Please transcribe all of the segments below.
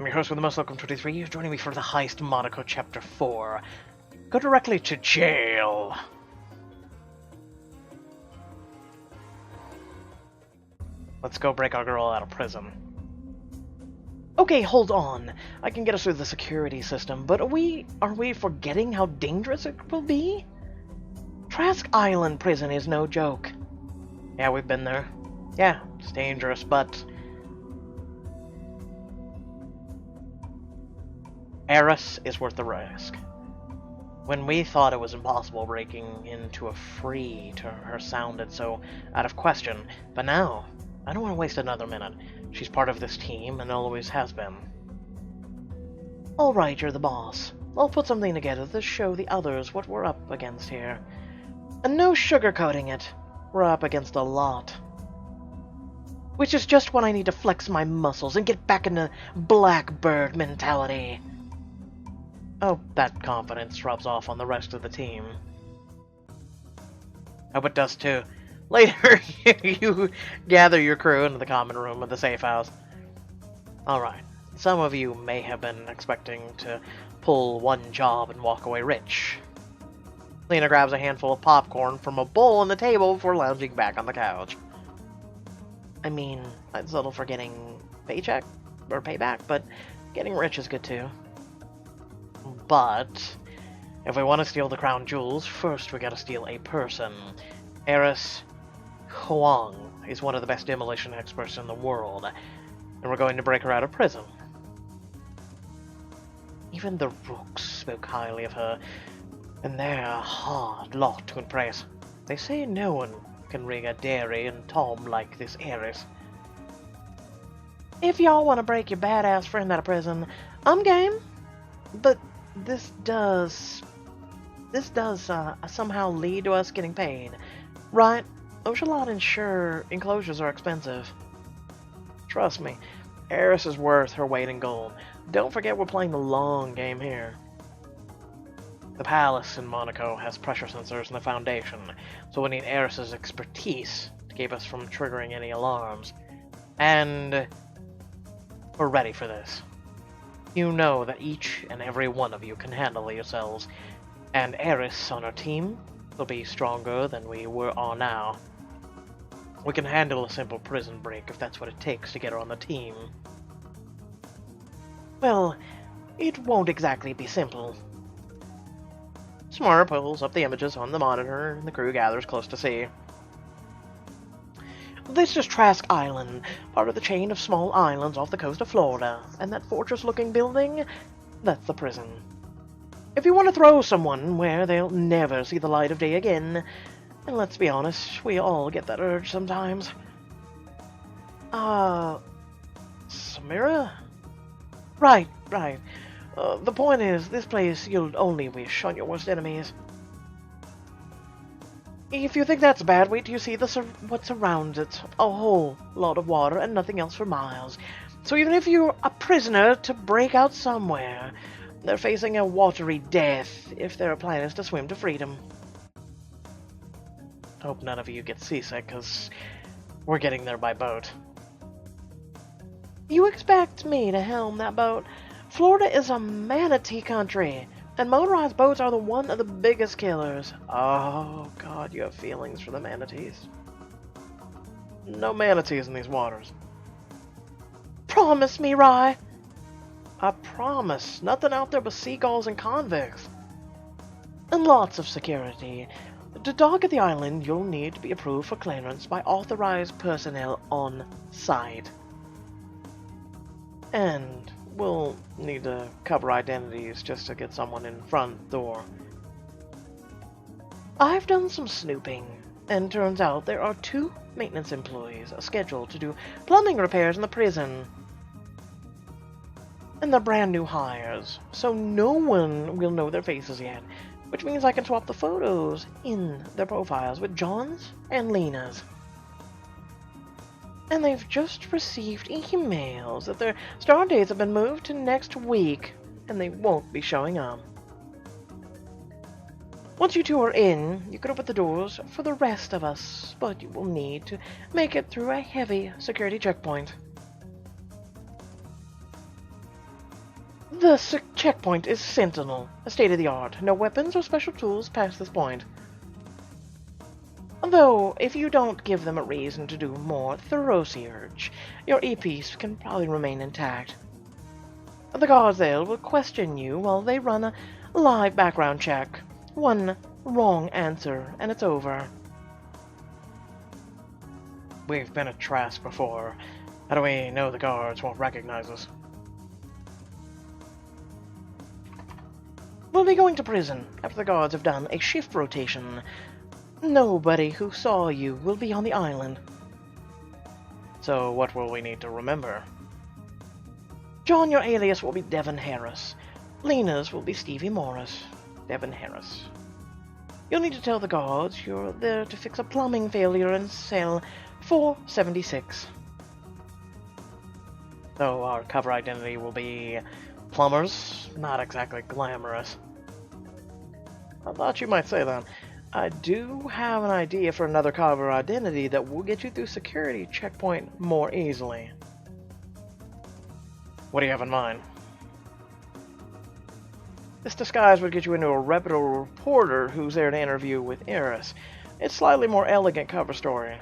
I'm your host with the most, welcome 23. You're joining me for the Heist Monaco Chapter 4. Go directly to jail. Let's go break our girl out of prison. Okay, hold on. I can get us through the security system, but are we forgetting how dangerous it will be? Trask Island Prison is no joke. Yeah, we've been there. Yeah, it's dangerous, but Eris is worth the risk. When we thought it was impossible, breaking into a free to her sounded so out of question, but now, I don't want to waste another minute. She's part of this team and always has been. Alright, you're the boss. I'll put something together to show the others what we're up against here. And no sugarcoating it. We're up against a lot. Which is just when I need to flex my muscles and get back into Blackbird mentality. Oh, that confidence rubs off on the rest of the team. Hope it does too. Later, you gather your crew into the common room of the safe house. Alright, some of you may have been expecting to pull one job and walk away rich. Lena grabs a handful of popcorn from a bowl on the table before lounging back on the couch. I mean, I'd settle for getting paycheck or payback, but getting rich is good too. But if we want to steal the crown jewels, first we gotta steal a person. Eris Huang is one of the best demolition experts in the world, and we're going to break her out of prison. Even the rooks spoke highly of her, and they're a hard lot to impress. They say no one can rig a dairy and Tom like this Eris. If y'all want to break your badass friend out of prison, I'm game. But this does somehow lead to us getting paid, right? Ocelot enclosures are expensive. Trust me, Eris is worth her weight in gold. Don't forget we're playing the long game here. The palace in Monaco has pressure sensors in the foundation, so we need Eris's expertise to keep us from triggering any alarms. And we're ready for this. You know that each and every one of you can handle yourselves, and Eris on our team will be stronger than we are now. We can handle a simple prison break if that's what it takes to get her on the team. Well, it won't exactly be simple. Smart pulls up the images on the monitor, and the crew gathers close to see. This is Trask Island, part of the chain of small islands off the coast of Florida, and that fortress-looking building, that's the prison. If you want to throw someone where they'll never see the light of day again, and let's be honest, we all get that urge sometimes. Samira? Right. The point is, this place you'll only wish on your worst enemies. If you think that's bad, wait till you see what surrounds it. A whole lot of water and nothing else for miles. So even if you're a prisoner to break out somewhere, they're facing a watery death if their plan is to swim to freedom. Hope none of you get seasick, because we're getting there by boat. You expect me to helm that boat? Florida is a manatee country, and motorized boats are one of the biggest killers. Oh god, you have feelings for the manatees. No manatees in these waters. Promise me, Rye. I promise. Nothing out there but seagulls and convicts. And lots of security. To dock at the island, you'll need to be approved for clearance by authorized personnel on site. And we'll need to cover identities just to get someone in front door. I've done some snooping, and turns out there are 2 maintenance employees scheduled to do plumbing repairs in the prison. And they're brand new hires, so no one will know their faces yet, which means I can swap the photos in their profiles with John's and Lena's. And they've just received emails that their start dates have been moved to next week, and they won't be showing up. Once you 2 are in, you can open the doors for the rest of us, but you will need to make it through a heavy security checkpoint. The checkpoint is Sentinel, a state-of-the-art. No weapons or special tools past this point. Though, if you don't give them a reason to do more thorough search, your earpiece can probably remain intact. The guards there will question you while they run a live background check. One wrong answer, and it's over. We've been at Trask before. How do we know the guards won't recognize us? We'll be going to prison after the guards have done a shift rotation. Nobody who saw you will be on the island. So what will we need to remember? John, your alias will be Devin Harris. Lena's will be Stevie Morris. Devin Harris. You'll need to tell the guards you're there to fix a plumbing failure in cell 476. So our cover identity will be plumbers. Not exactly glamorous. I thought you might say that. I do have an idea for another cover identity that will get you through security checkpoint more easily. What do you have in mind? This disguise would get you into a reputable reporter who's there to interview with Eris. It's slightly more elegant cover story.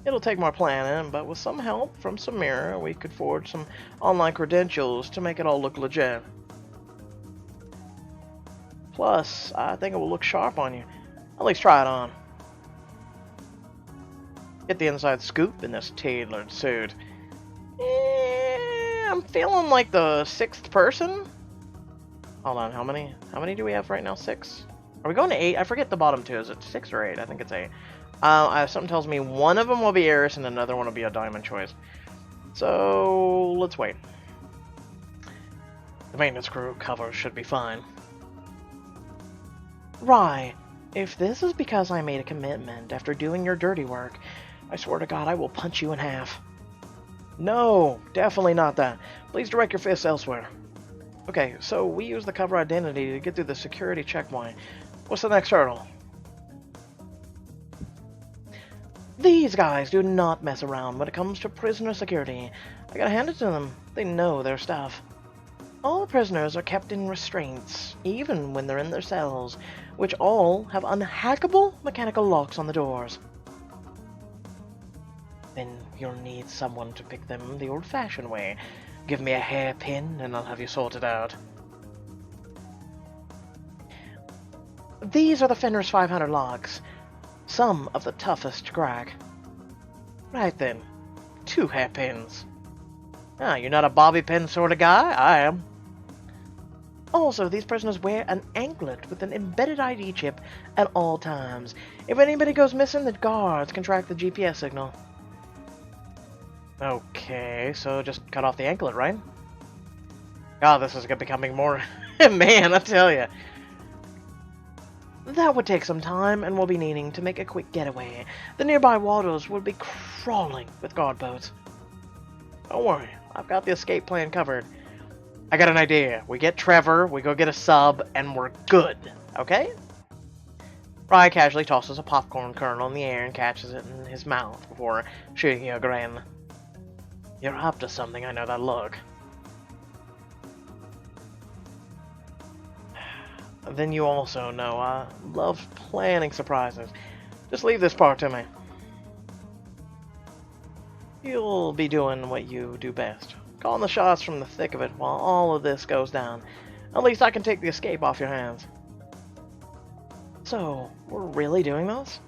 It'll take more planning, but with some help from Samira, we could forge some online credentials to make it all look legit. Plus, I think it will look sharp on you. At least try it on. Get the inside scoop in this tailored suit. I'm feeling like the 6th person. Hold on, how many do we have right now? 6? Are we going to 8? I forget the bottom 2. Is it 6 or 8? I think it's 8. Something tells me one of them will be Eris and another one will be a diamond choice. So, let's wait. The maintenance crew cover should be fine. Rye, if this is because I made a commitment after doing your dirty work, I swear to God I will punch you in half. No, definitely not that. Please direct your fists elsewhere. Okay, so we use the cover identity to get through the security checkpoint. What's the next hurdle? These guys do not mess around when it comes to prisoner security. I gotta hand it to them. They know their stuff. All prisoners are kept in restraints, even when they're in their cells, which all have unhackable mechanical locks on the doors. Then you'll need someone to pick them the old-fashioned way. Give me a hairpin and I'll have you sorted out. These are the Fenris 500 locks. Some of the toughest to crack. Right then. 2 hairpins. Ah, you're not a bobby pin sort of guy? I am. Also, these prisoners wear an anklet with an embedded ID chip at all times. If anybody goes missing, the guards can track the GPS signal. Okay, so just cut off the anklet, right? God, this is becoming more... Man, I tell you. That would take some time, and we'll be needing to make a quick getaway. The nearby waters would be crawling with guard boats. Don't worry, I've got the escape plan covered. I got an idea. We get Trevor, we go get a sub, and we're good. Okay? Rye casually tosses a popcorn kernel in the air and catches it in his mouth before shooting you a grin. You're up to something, I know that look. Then you also know I love planning surprises. Just leave this part to me. You'll be doing what you do best. Calling the shots from the thick of it while all of this goes down. At least I can take the escape off your hands. So, we're really doing this?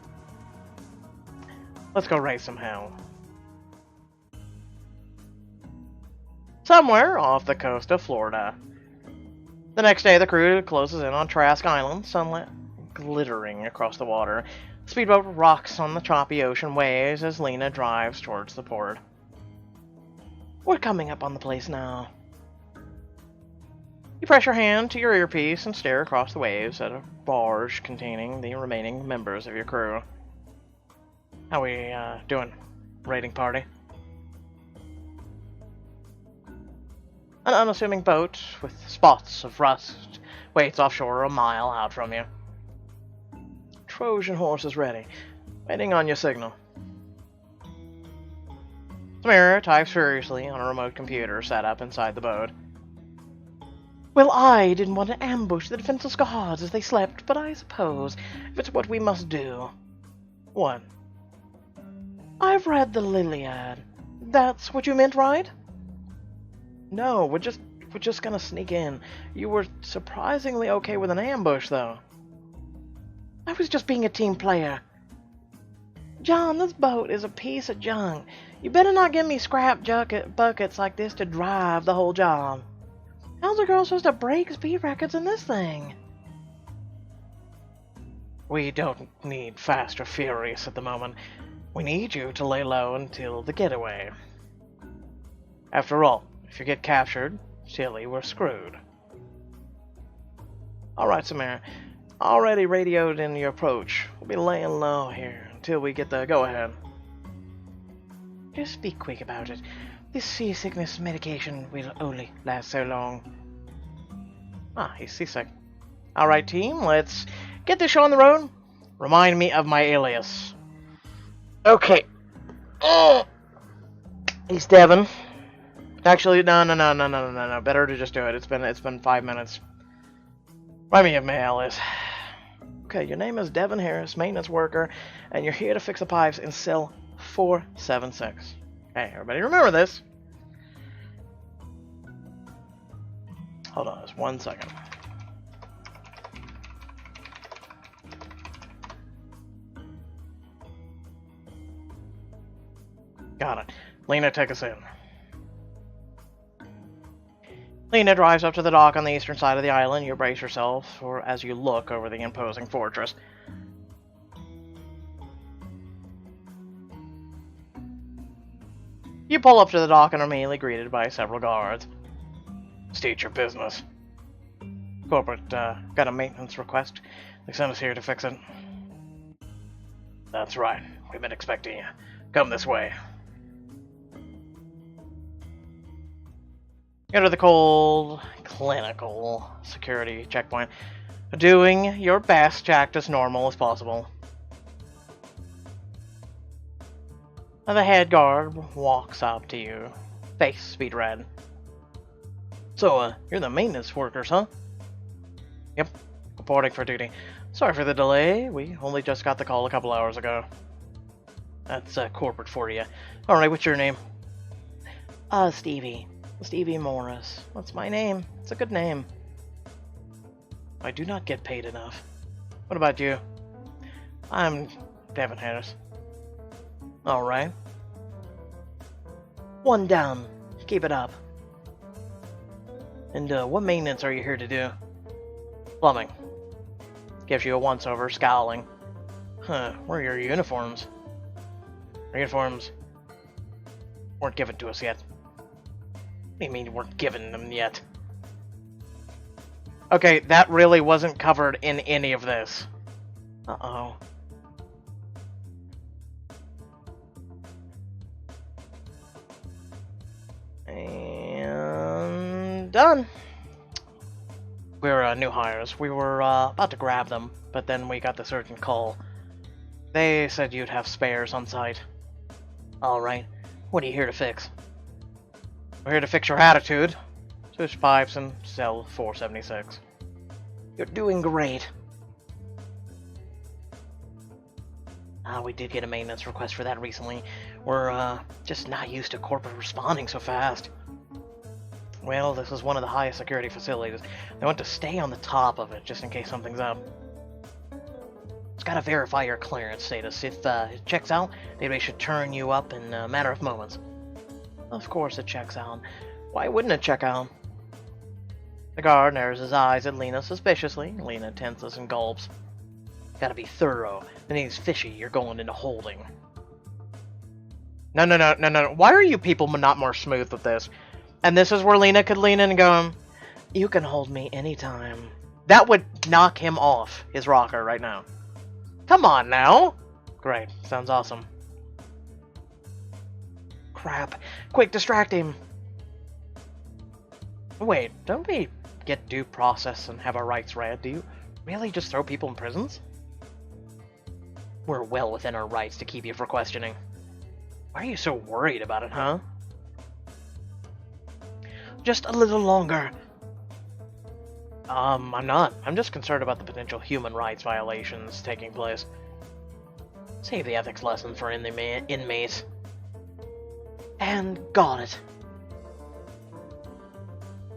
Let's go raise some hell. Somewhere off the coast of Florida. The next day, the crew closes in on Trask Island, sunlight glittering across the water. The speedboat rocks on the choppy ocean waves as Lena drives towards the port. We're coming up on the place now. You press your hand to your earpiece and stare across the waves at a barge containing the remaining members of your crew. How we doing, raiding party? An unassuming boat with spots of rust waits offshore a mile out from you. Trojan horse is ready, waiting on your signal. Samira types furiously on a remote computer set up inside the boat. Well, I didn't want to ambush the defenseless guards as they slept, but I suppose if it's what we must do. What? I've read the Liliad. That's what you meant, right? No, we're just gonna sneak in. You were surprisingly okay with an ambush, though. I was just being a team player. John, this boat is a piece of junk. You better not give me scrap buckets like this to drive the whole job. How's a girl supposed to break speed records in this thing? We don't need fast or furious at the moment. We need you to lay low until the getaway. After all, if you get captured, silly, we're screwed. Alright, Samara. Already radioed in your approach. We'll be laying low here until we get the go-ahead. Just be quick about it. This seasickness medication will only last so long. Ah, he's seasick. Alright, team, let's get this show on the road. Remind me of my alias. Okay. He's Devin. Actually, no. Better to just do it. It's been 5 minutes. Remind me of my alias. Okay, your name is Devin Harris, maintenance worker, and you're here to fix the pipes in cell 476. Hey, everybody remember this. Hold on just 1 second. Got it. Lena, take us in. Lena drives up to the dock on the eastern side of the island. You brace yourself as you look over the imposing fortress. You pull up to the dock and are immediately greeted by several guards. State your business. Corporate, got a maintenance request. They sent us here to fix it. That's right. We've been expecting you. Come this way. Enter the cold, clinical security checkpoint, doing your best to act as normal as possible. And the head guard walks up to you, face speed red. So, you're the maintenance workers, huh? Yep, reporting for duty. Sorry for the delay, we only just got the call a couple hours ago. That's corporate for you. Alright, what's your name? Stevie. Stevie Morris. What's my name? It's a good name. I do not get paid enough. What about you? I'm Devin Harris. Alright. One down. Keep it up. And what maintenance are you here to do? Plumbing. Gives you a once-over, scowling. Huh, where are your uniforms? Our uniforms weren't given to us yet. What do you mean you weren't given them yet? Okay, that really wasn't covered in any of this. Uh-oh. And done. We're new hires. We were about to grab them, but then we got this urgent call. They said you'd have spares on site. Alright, what are you here to fix? We're here to fix your attitude. Switch pipes in cell 476. You're doing great. We did get a maintenance request for that recently. We're just not used to corporate responding so fast. Well, this is one of the highest security facilities. They want to stay on the top of it just in case something's up. It's got to verify your clearance status. If it checks out, they should turn you up in a matter of moments. Of course it checks out. Why wouldn't it check out? The guard narrows his eyes at Lena suspiciously. Lena tenses and gulps. Gotta be thorough. If anything's fishy, you're going into holding. No. Why are you people not more smooth with this? And this is where Lena could lean in and go, you can hold me anytime. That would knock him off his rocker right now. Come on now. Great. Sounds awesome. Crap. Quick, distract him. Wait, don't we get due process and have our rights read? Do you really just throw people in prisons? We're well within our rights to keep you for questioning. Why are you so worried about it, huh? Just a little longer. I'm not. I'm just concerned about the potential human rights violations taking place. Save the ethics lesson for inmates. And got it.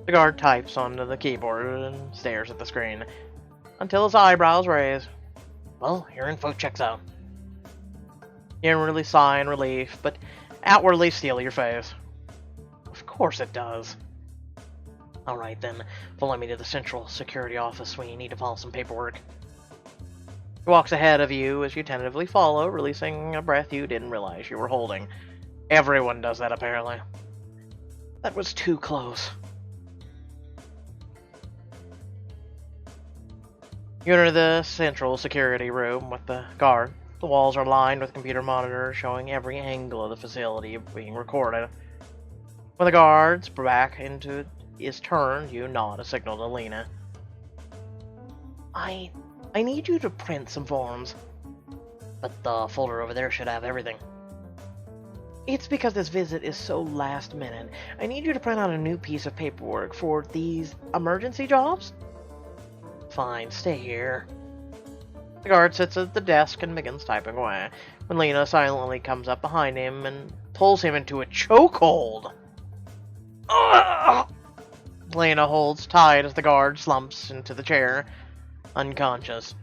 The guard types onto the keyboard and stares at the screen until his eyebrows raise. Well, your info checks out. You inwardly sigh in relief, but outwardly steel your face. Of course it does. Alright then, follow me to the Central Security Office when you need to file some paperwork. He walks ahead of you as you tentatively follow, releasing a breath you didn't realize you were holding. Everyone does that, apparently. That was too close. You enter the Central Security room with the guard. The walls are lined with computer monitors showing every angle of the facility being recorded. When the guard's back into is turned, you nod a signal to Lena. I need you to print some forms. But the folder over there should have everything. It's because this visit is so last minute. I need you to print out a new piece of paperwork for these emergency jobs? Fine, stay here. The guard sits at the desk and begins typing away, when Lena silently comes up behind him and pulls him into a chokehold. Lena holds tight as the guard slumps into the chair, unconscious.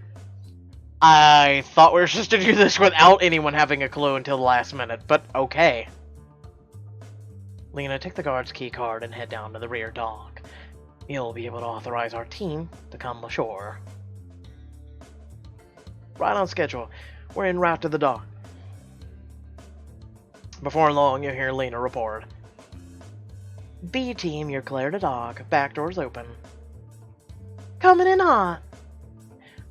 I thought we were supposed to do this without anyone having a clue until the last minute, but okay. Lena, take the guard's key card and head down to the rear dock. You'll be able to authorize our team to come ashore. Right on schedule. We're en route to the dock. Before long, you hear Lena report. B team, you're clear to dock. Back door's open. Coming in hot.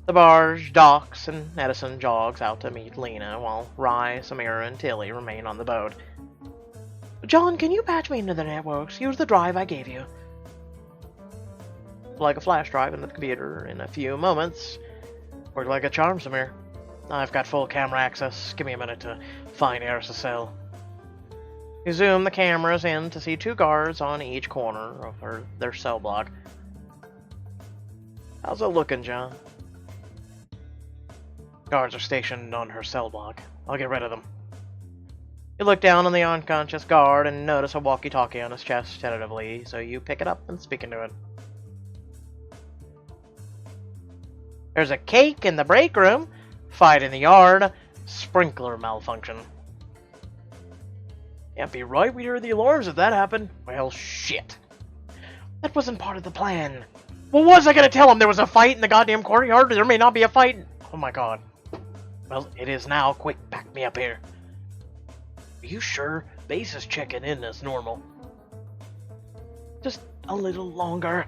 The barge docks and Edison jogs out to meet Lena, while Rye, Samira, and Tilly remain on the boat. John, can you patch me into the networks? Use the drive I gave you. Like a flash drive into the computer in a few moments. Worked like a charm, Samir. I've got full camera access. Give me a minute to find Eris' cell. You zoom the cameras in to see two guards on each corner of their cell block. How's it looking, John? Guards are stationed on her cell block. I'll get rid of them. You look down on the unconscious guard and notice a walkie-talkie on his chest tentatively, so you pick it up and speak into it. There's a cake in the break room. Fight in the yard. Sprinkler malfunction. Can't be right, we heard the alarms if that happened. Well, shit. That wasn't part of the plan. What was I gonna tell him? There was a fight in the goddamn courtyard? There may not be a fight. Oh my god. Well, it is now. Quick, back me up here. Are you sure? Base is checking in as normal. Just a little longer.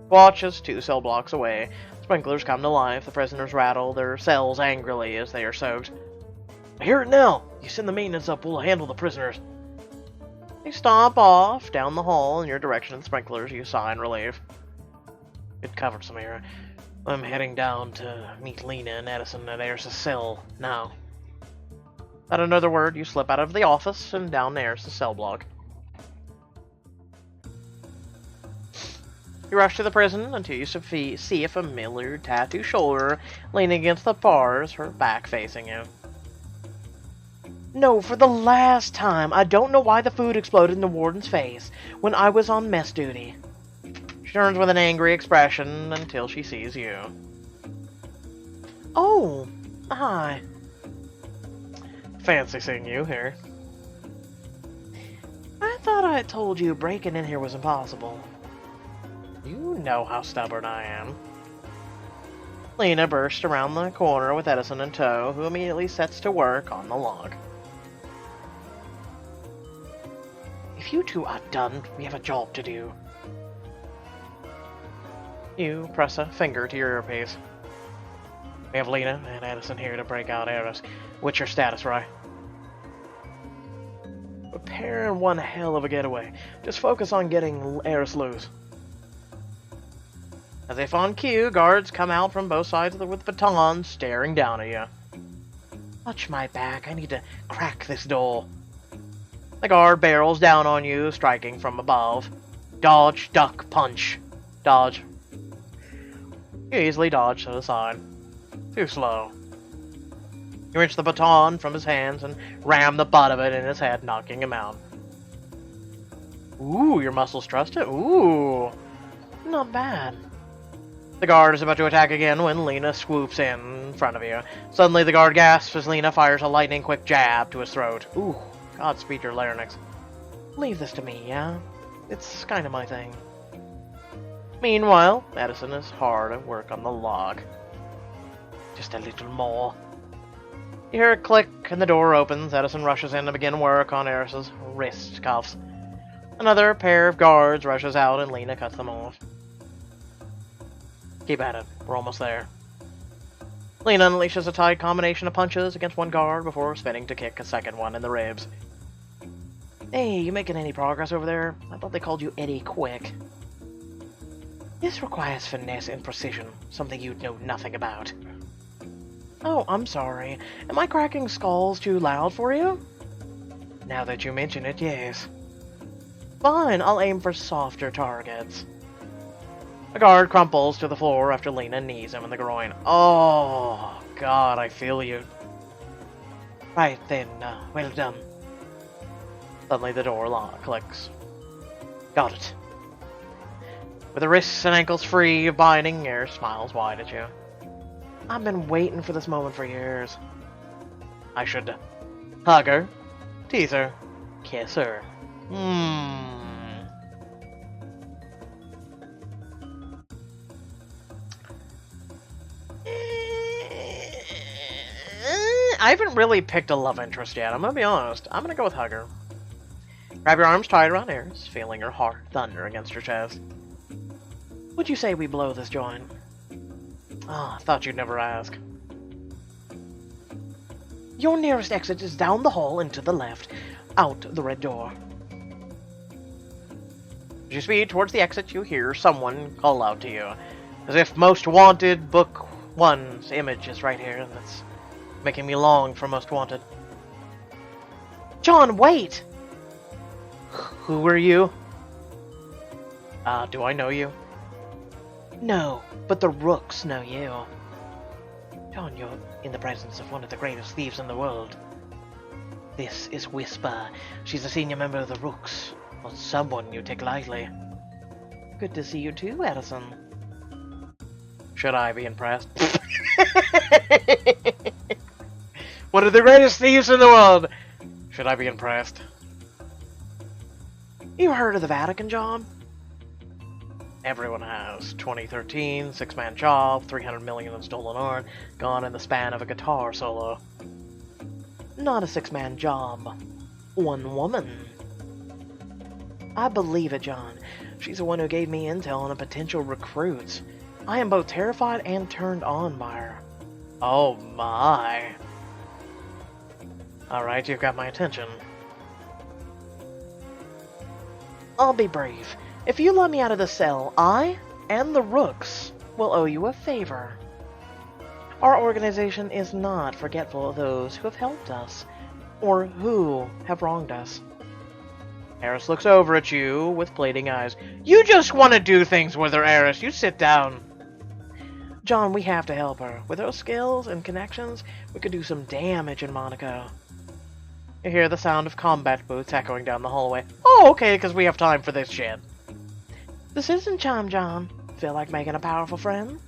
Watches 2 cell blocks away. Sprinklers come to life. The prisoners rattle their cells angrily as they are soaked. I hear it now. You send the maintenance up, we'll handle the prisoners. They stomp off down the hall in your direction of the sprinklers. You sigh in relief. Good cover, Samira. I'm heading down to meet Lena and Edison at Eris' cell now. Without another word, you slip out of the office and down to Eris' cell block. You rush to the prison until you see a familiar tattooed shoulder leaning against the bars, her back facing you. No, for the last time, I don't know why the food exploded in the warden's face when I was on mess duty. She turns with an angry expression until she sees you. Oh, hi. Fancy seeing you here. I thought I told you breaking in here was impossible. You know how stubborn I am. Lena bursts around the corner with Edison in tow, who immediately sets to work on the log. If you two are done, we have a job to do. You press a finger to your earpiece. We have Lena and Edison here to break out Eris. What's your status, Rye? Preparing one hell of a getaway. Just focus on getting Eris loose. As if on cue, guards come out from both sides with batons, staring down at you. Watch my back. I need to crack this door. The guard barrels down on you, striking from above. Dodge, duck, punch. Dodge. You easily dodge to the side. Too slow. You wrench the baton from his hands and ram the butt of it in his head, knocking him out. Ooh, your muscles trust it? Ooh. Not bad. The guard is about to attack again when Lena swoops in front of you. Suddenly the guard gasps as Lena fires a lightning-quick jab to his throat. Ooh, Godspeed your larynx. Leave this to me, yeah? It's kind of my thing. Meanwhile, Edison is hard at work on the log. Just a little more. You hear a click and the door opens. Edison rushes in to begin work on Eris's wrist cuffs. Another pair of guards rushes out and Lena cuts them off. Keep at it. We're almost there. Lena unleashes a tight combination of punches against one guard before spinning to kick a second one in the ribs. Hey, you making any progress over there? I thought they called you Eddie Quick. This requires finesse and precision, something you'd know nothing about. Oh, I'm sorry. Am I cracking skulls too loud for you? Now that you mention it, yes. Fine, I'll aim for softer targets. The guard crumples to the floor after Lena knees him in the groin. Oh, God, I feel you. Right then, well done. Suddenly the door lock clicks. Got it. With the wrists and ankles free of binding, Eris smiles wide at you. I've been waiting for this moment for years. I should hug her, tease her, kiss her. I haven't really picked a love interest yet, I'm gonna be honest. I'm gonna go with hug her. Grab your arms tight around Eris, feeling her heart thunder against her chest. Would you say we blow this joint? Ah, I thought you'd never ask. Your nearest exit is down the hall and to the left, out the red door. As you speed towards the exit, you hear someone call out to you. As if Most Wanted Book 1's image is right here, and that's making me long for Most Wanted. John, wait! Who are you? Do I know you? No, but the Rooks know you. John, you're in the presence of one of the greatest thieves in the world. This is Whisper. She's a senior member of the Rooks. Not someone you take lightly. Good to see you too, Edison. Should I be impressed? One of the greatest thieves in the world! Should I be impressed? You heard of the Vatican job? Everyone has. 2013, 6-man job, 300 million in stolen art, gone in the span of a guitar solo. Not a 6-man job. One woman. I believe it, John. She's the one who gave me intel on a potential recruit. I am both terrified and turned on by her. Oh my. Alright, you've got my attention. I'll be brief. If you let me out of the cell, I and the Rooks will owe you a favor. Our organization is not forgetful of those who have helped us, or who have wronged us. Eris looks over at you with pleading eyes. You just want to do things with her, Eris. You sit down. John, we have to help her. With her skills and connections, we could do some damage in Monaco. You hear the sound of combat boots echoing down the hallway. Oh, okay, because we have time for this shit. The citizen chime, John. Feel like making a powerful friend?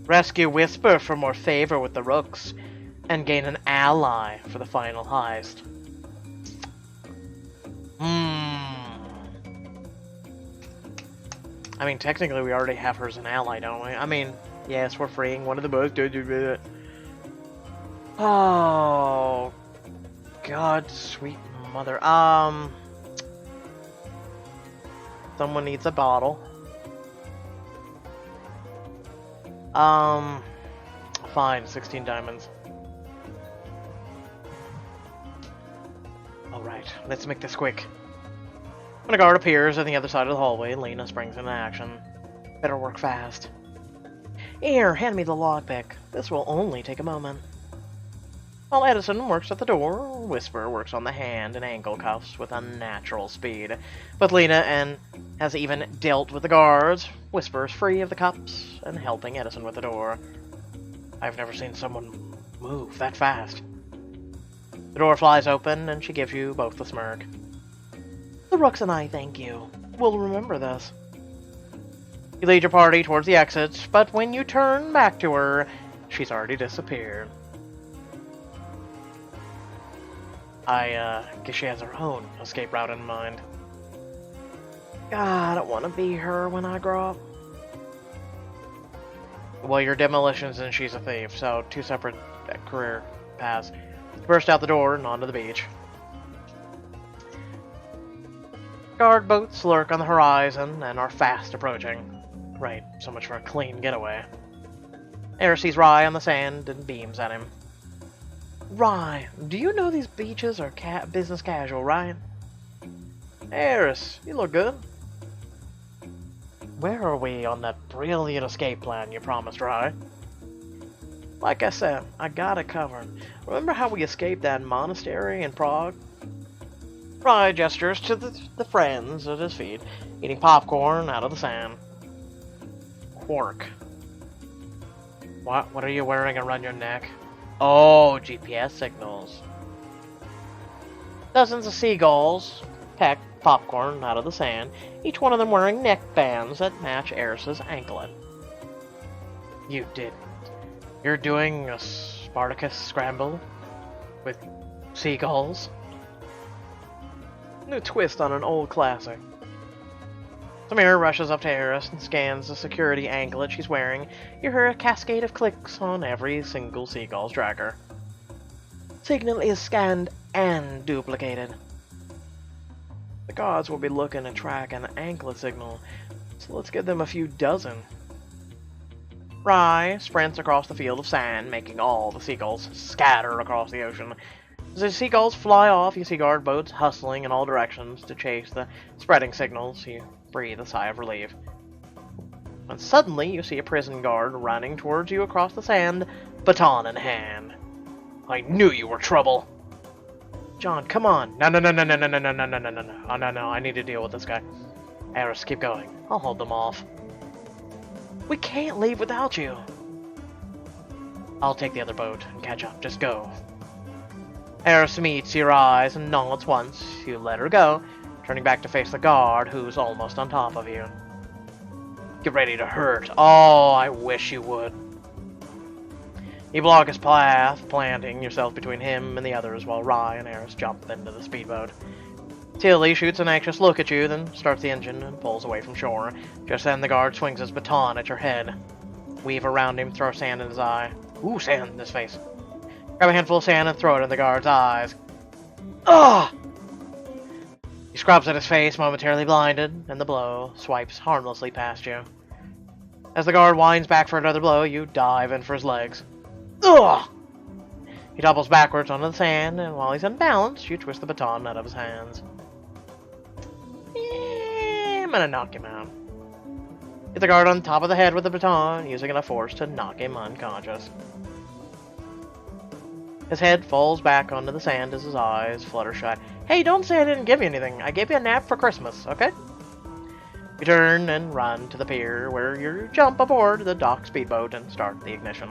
Rescue Whisper for more favor with the Rooks, and gain an ally for the final heist. I mean, technically we already have her as an ally, don't we? I mean, yes, we're freeing one of the both. Oh, God, sweet mother. Someone needs a bottle. Fine, 16 diamonds. Alright, let's make this quick. When a guard appears on the other side of the hallway, Lena springs into action. Better work fast. Here, hand me the lockpick. This will only take a moment. While Edison works at the door, Whisper works on the hand and ankle cuffs with unnatural speed. But Lena has even dealt with the guards. Whisper is free of the cuffs and helping Edison with the door. I've never seen someone move that fast. The door flies open and she gives you both a smirk. The Rooks and I thank you. We'll remember this. You lead your party towards the exits, but when you turn back to her, she's already disappeared. I guess she has her own escape route in mind. God, I don't want to be her when I grow up. Well, you're demolitions and she's a thief, so two separate career paths. Burst out the door and onto the beach. Guard boats lurk on the horizon and are fast approaching. Right, so much for a clean getaway. Eris sees Rye on the sand and beams at him. Rye, do you know these beaches are business casual, right? Eris, you look good. Where are we on that brilliant escape plan you promised, Rye? Like I said, I got it covered. Remember how we escaped that monastery in Prague? Rye gestures to the friends at his feet, eating popcorn out of the sand. Quark. What are you wearing around your neck? Oh, GPS signals. Dozens of seagulls peck popcorn out of the sand, each one of them wearing neck bands that match Eris's anklet. You did. You're doing a Spartacus scramble with seagulls? New twist on an old classic. Samira rushes up to Eris and scans the security anklet she's wearing. You hear a cascade of clicks on every single seagull's tracker. Signal is scanned and duplicated. The gods will be looking to track an anklet signal, so let's give them a few dozen. Rye sprints across the field of sand, making all the seagulls scatter across the ocean. As the seagulls fly off, you see guard boats hustling in all directions to chase the spreading signals. You breathe a sigh of relief. When suddenly you see a prison guard running towards you across the sand, baton in hand. I knew you were trouble. John, come on. No. Oh, no, I need to deal with this guy. Eris, keep going. I'll hold them off. We can't leave without you. I'll take the other boat and catch up. Just go. Eris meets your eyes and nods once. You let her go, turning back to face the guard who's almost on top of you. Get ready to hurt. Oh, I wish you would. You block his path, planting yourself between him and the others while Rye and Eris jump into the speedboat. Tilly shoots an anxious look at you, then starts the engine and pulls away from shore. Just then the guard swings his baton at your head. Weave around him, throw sand in his eye. Ooh, sand in his face. Grab a handful of sand and throw it in the guard's eyes. Ugh! He scrubs at his face, momentarily blinded, and the blow swipes harmlessly past you. As the guard winds back for another blow, you dive in for his legs. Ugh! He topples backwards onto the sand, and while he's unbalanced, you twist the baton out of his hands. I'm gonna knock him out. Hit the guard on top of the head with the baton, using enough force to knock him unconscious. His head falls back onto the sand as his eyes flutter shut. Hey, don't say I didn't give you anything. I gave you a nap for Christmas, okay? You turn and run to the pier, where you jump aboard the dock speedboat and start the ignition.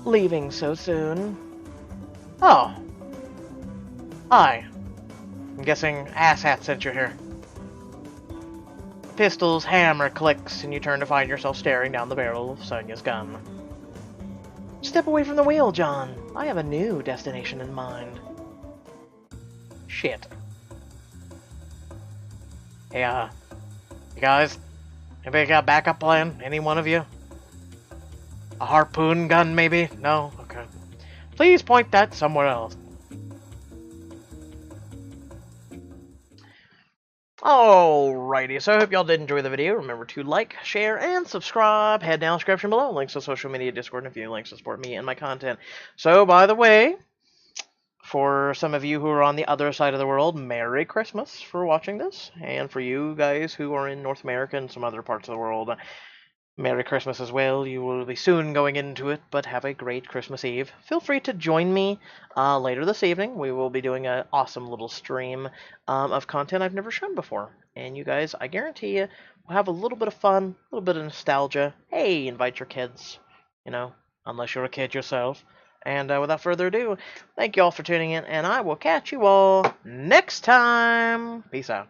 Leaving so soon? Oh. Hi. I'm guessing Asshat sent you here. Pistol's hammer clicks, and you turn to find yourself staring down the barrel of Sonia's gun. Step away from the wheel, John. I have a new destination in mind. Shit. Hey, you guys? Anybody got a backup plan? Any one of you? A harpoon gun, maybe? No? Okay. Please point that somewhere else. Alrighty, so I hope y'all did enjoy the video. Remember to like, share, and subscribe. Head down in the description below. Links to social media, Discord, and a few links to support me and my content. So, by the way, for some of you who are on the other side of the world, Merry Christmas for watching this. And for you guys who are in North America and some other parts of the world, Merry Christmas as well. You will be soon going into it, but have a great Christmas Eve. Feel free to join me later this evening. We will be doing an awesome little stream of content I've never shown before. And you guys, I guarantee you, will have a little bit of fun, a little bit of nostalgia. Hey, invite your kids, you know, unless you're a kid yourself. And without further ado, thank you all for tuning in, and I will catch you all next time. Peace out.